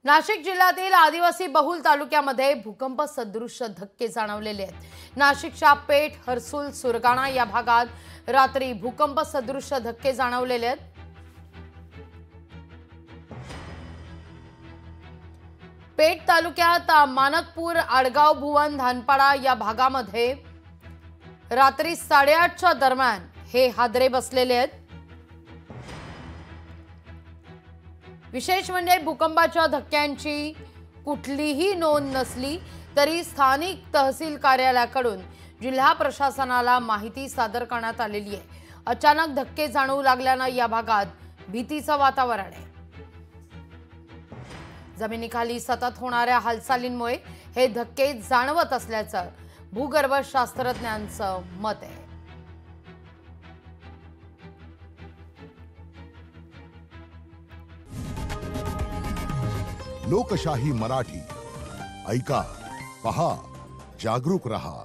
नाशिक जिल्ह्यातील आदिवासी बहुल तालुक्यामध्ये भूकंप सदृश धक्के जाणवलेले आहेत। नाशिकच्या पेठ, हर्सुल, सुरगाणा या भागात रात्री भूकंप सदृश धक्के जाणवलेले आहेत। पेठ तालुक्यात मानकपूर, आडगाव, भुवन, धानपाडा या भागामध्ये रात्री 8:30च्या दरम्यान हे हादरे बसलेले आहेत। विशेष म्हणजे भूकंपाच्या धक्क्यांची कुठलीही नोंद नसली तरी स्थानिक तहसील कार्यालयाकडून जिल्हा प्रशासनाला माहिती सादर करण्यात आलेली आहे। अचानक धक्के जाणवू लागल्याने या भागात भीतीचं वातावरण आहे। जमिनीखाली सतत होणाऱ्या हालचालींमुळे हे धक्के जाणवत असल्याचं भूगर्भशास्त्रज्ञांचं मत आहे। लोकशाही मराठी ऐका, पहा, जागरूक रहा।